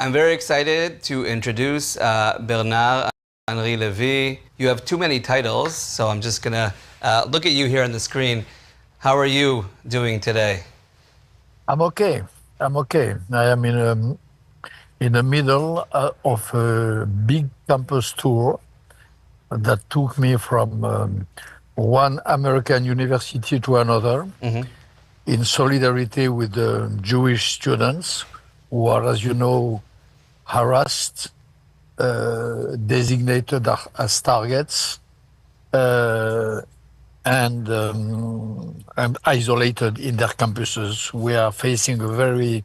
I'm very excited to introduce Bernard-Henri Levy. You have too many titles, so I'm just going to look at you here on the screen. How are you doing today? I'm okay. I'm okay. I am in the middle of a big campus tour that took me from one American university to another in solidarity with the Jewish students who are, as you know, harassed, designated as targets, and isolated in their campuses. We are facing a very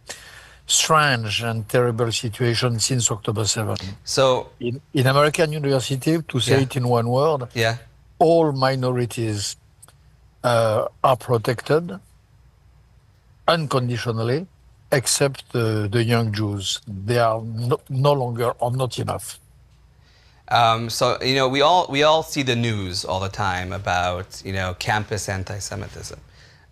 strange and terrible situation since October 7th. So, In American university, to say it in one word, all minorities are protected unconditionally, except the young Jews. They are no longer or not enough. So we all see the news all the time about campus anti-Semitism,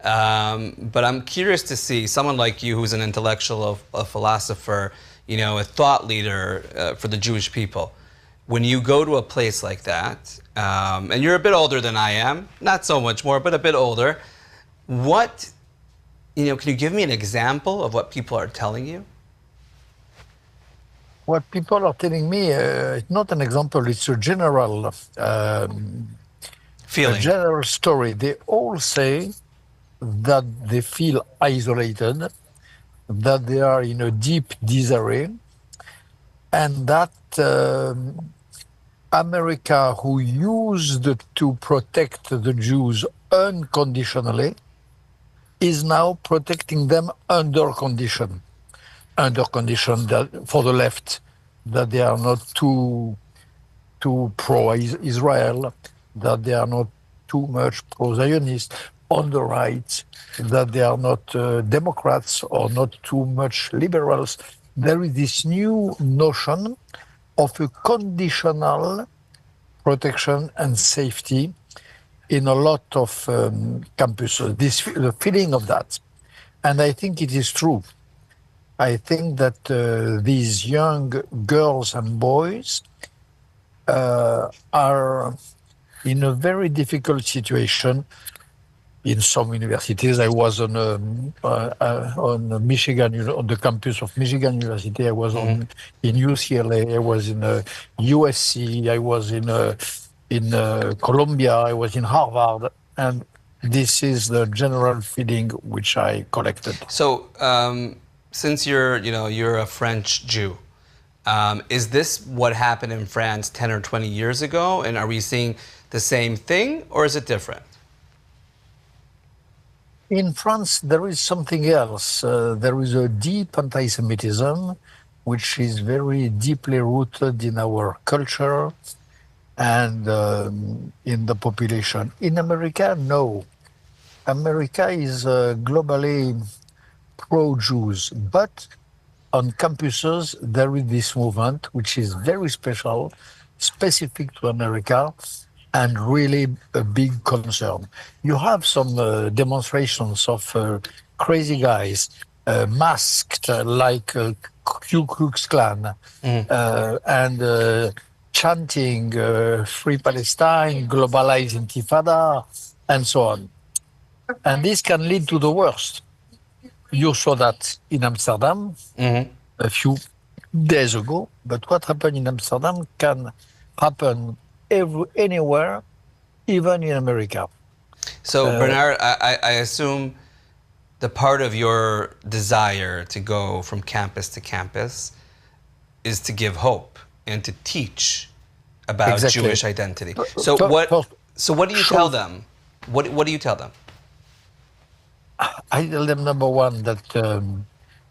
but I'm curious to see someone like you, who's an intellectual, a philosopher, a thought leader for the Jewish people. When you go to a place like that, and you're a bit older than I am, not so much more, but a bit older, what can you give me an example of what people are telling you? What people are telling me, it's not an example, it's a general feeling. A general story. They all say that they feel isolated, that they are in a deep disarray, and that America, who used to protect the Jews unconditionally, is now protecting them under condition that for the left, that they are not too pro-Israel, that they are not too much pro-Zionist. On the right, that they are not Democrats or not too much liberals. There is this new notion of a conditional protection and safety in a lot of campuses, the feeling of that. And I think it is true. I think that these young girls and boys are in a very difficult situation in some universities. I was on Michigan, on the campus of Michigan University. I was in UCLA. I was in USC. I was in Columbia. I was in Harvard, and this is the general feeling which I collected. So, since you're a French Jew, is this what happened in France 10 or 20 years ago? And are we seeing the same thing, or is it different? In France, there is something else. There is a deep anti-Semitism, which is very deeply rooted in our culture and in the population. In America, no. America is globally pro-Jews, but on campuses, there is this movement, which is very special, specific to America, and really a big concern. You have some demonstrations of crazy guys masked like Ku Klux Klan and chanting Free Palestine, globalized Intifada, and so on. And this can lead to the worst. You saw that in Amsterdam a few days ago, but what happened in Amsterdam can happen anywhere, even in America. So, Bernard, I assume the part of your desire to go from campus to campus is to give hope and to teach about Jewish identity. So what do you tell them? What do you tell them? I tell them, number one, that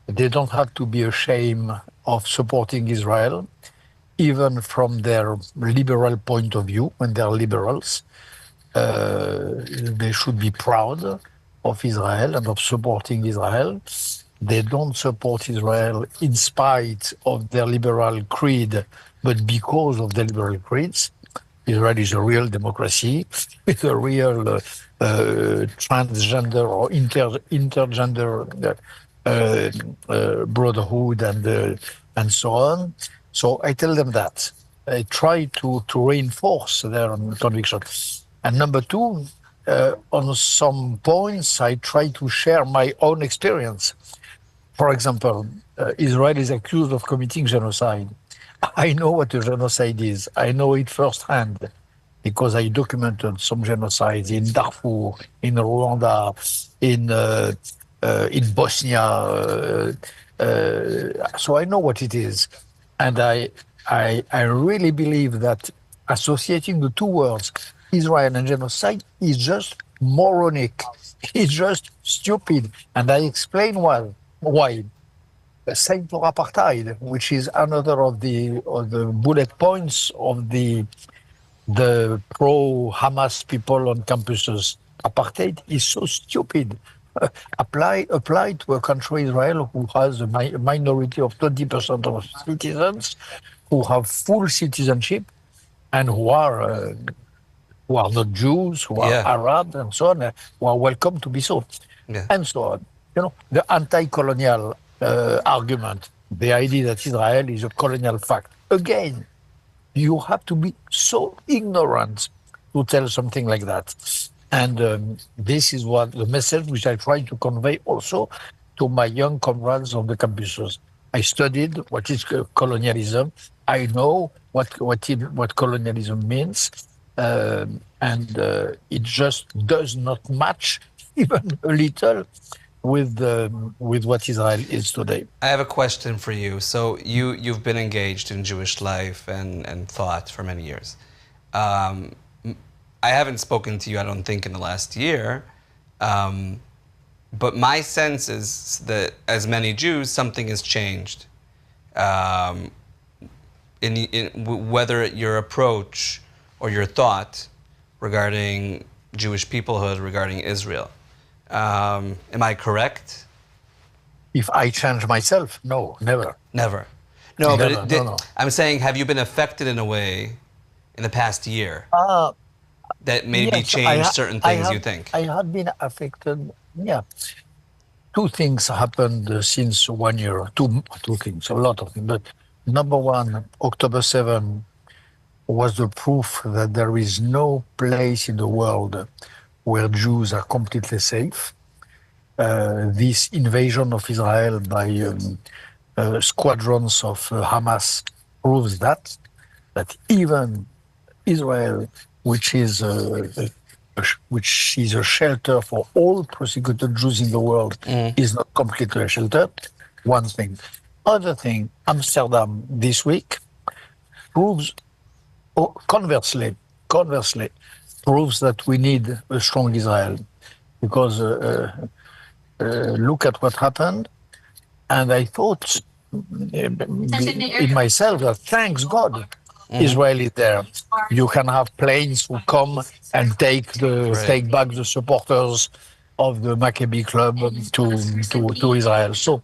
they don't have to be ashamed of supporting Israel, even from their liberal point of view. When they're liberals, they should be proud of Israel and of supporting Israel. They don't support Israel in spite of their liberal creed, but because of the liberal creeds. Israel is a real democracy with a real transgender or intergender brotherhood and and so on. So I tell them that. I try to reinforce their conviction. And number two, on some points, I try to share my own experience. For example, Israel is accused of committing genocide. I know what a genocide is. I know it firsthand because I documented some genocides in Darfur, in Rwanda, in Bosnia. So I know what it is, and I really believe that associating the two words, Israel and genocide, is just moronic. It's just stupid, and I explain why. Why? Same for apartheid, which is another of the bullet points of the pro-Hamas people on campuses. Apartheid is so stupid. Apply to a country, Israel, who has a minority of 20% of citizens, who have full citizenship, and who are not Jews, who are Yeah. Arab, and so on, who are welcome to be so, Yeah. and so on. The anti-colonial argument, the idea that Israel is a colonial fact. Again, you have to be so ignorant to tell something like that. And this is what the message which I try to convey also to my young comrades on the campuses. I studied what is colonialism. I know what colonialism means, and it just does not match even a little with what Israel is today. I have a question for you. So you've been engaged in Jewish life and thought for many years. Um, I haven't spoken to you, I don't think, in the last year. But my sense is that, as many Jews, something has changed. Whether your approach or your thought regarding Jewish peoplehood, regarding Israel. Am I correct? If I change myself, no, never. Never. No, but Never, no. I'm saying, have you been affected in a way in the past year Uh, that maybe yes, changed certain things you think? I have been affected. Yeah, two things happened since 1 year. Two things, a lot of things. But number one, October 7 was the proof that there is no place in the world where Jews are completely safe. This invasion of Israel by squadrons of Hamas proves that even Israel, which is a shelter for all persecuted Jews in the world, is not completely a shelter. One thing. Other thing, Amsterdam this week proves, conversely, proves that we need a strong Israel, because look at what happened, and I thought in myself that thanks God Israel is there. You can have planes who come and take back the supporters of the Maccabi club to Israel. So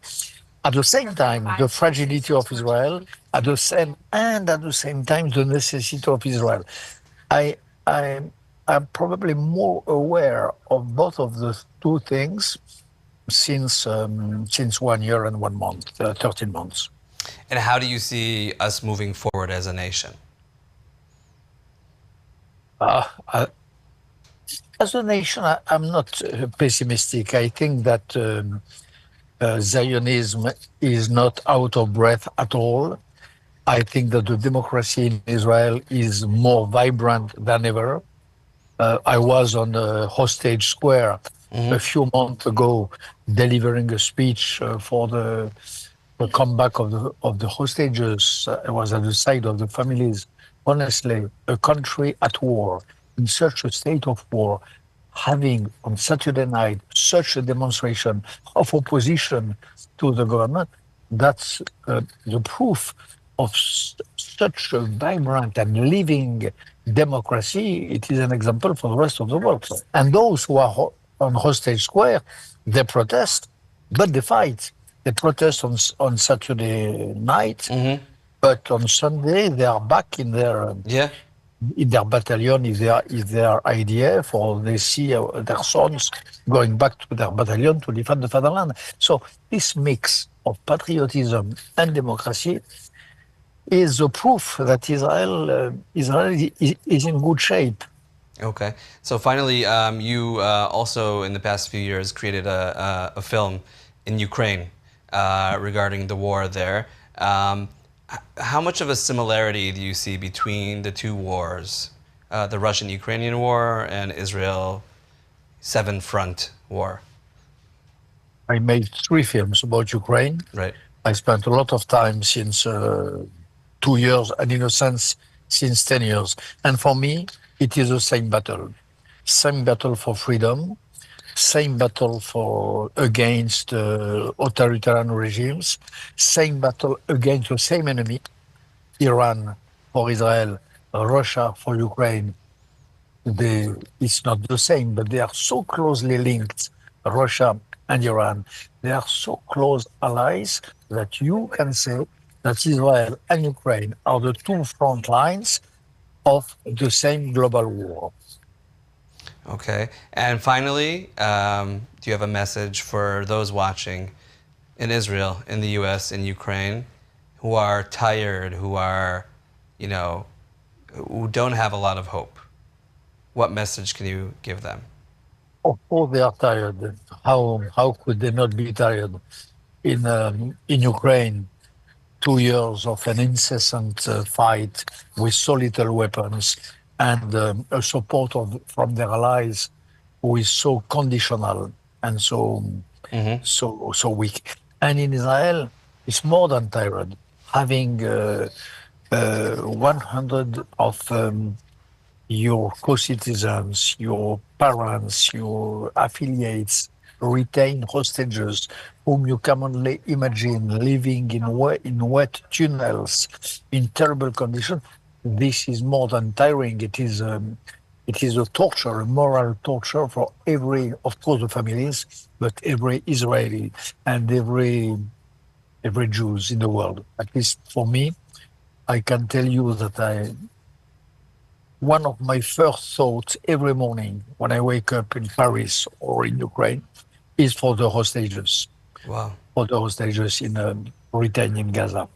at the same time, the fragility of Israel, at the same time, the necessity of Israel. I I'm probably more aware of both of the two things since 1 year and 1 month, 13 months. And how do you see us moving forward as a nation? Uh, uh, as a nation, I'm not pessimistic. I think that Zionism is not out of breath at all. I think that the democracy in Israel is more vibrant than ever. I was on Hostage Square a few months ago, delivering a speech for the comeback of the hostages. I was at the side of the families. Honestly, a country at war, in such a state of war, having on Saturday night such a demonstration of opposition to the government, that's the proof of such a vibrant and living democracy. It is an example for the rest of the world. And those who are on Hostage Square, they protest, but they fight. They protest on Saturday night, but on Sunday they are back in their Yeah. in their battalion if they are IDF, or they see their sons going back to their battalion to defend the fatherland. So this mix of patriotism and democracy is a proof that Israel is in good shape. Okay. So finally, you also in the past few years created a film in Ukraine regarding the war there. How much of a similarity do you see between the two wars, the Russian-Ukrainian war and Israel Seven Front War? I made 3 films about Ukraine. Right. I spent a lot of time since 2 years, and in a sense, since 10 years. And for me, it is the same battle. Same battle for freedom, same battle for against authoritarian regimes, same battle against the same enemy, Iran for Israel, Russia for Ukraine. It's not the same, but they are so closely linked, Russia and Iran. They are so close allies that you can say that Israel and Ukraine are the two front lines of the same global war. Okay. And finally, do you have a message for those watching in Israel, in the U.S., in Ukraine, who are tired, who are, who don't have a lot of hope? What message can you give them? Of course, they are tired. How could they not be tired? In Ukraine, 2 years of an incessant fight with so little weapons, and a support from their allies who is so conditional and Mm-hmm. so weak. And in Israel, it's more than tired. Having 100 of your co-citizens, your parents, your affiliates, retained hostages whom you can only imagine living in wet tunnels in terrible conditions. This is more than tiring. It is a torture, a moral torture for every, of course, the families, but every Israeli and every Jews in the world. At least for me, I can tell you that one of my first thoughts every morning when I wake up in Paris or in Ukraine is Wow. for the hostages in retained in Gaza.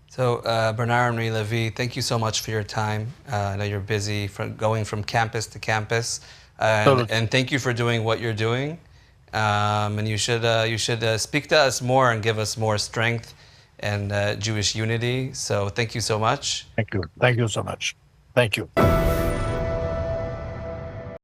So, Bernard-Henri Levy, thank you so much for your time. I know you're busy going from campus to campus, So and thank you for doing what you're doing. And you should speak to us more and give us more strength and Jewish unity. So, thank you so much. thank you so much. Thank you.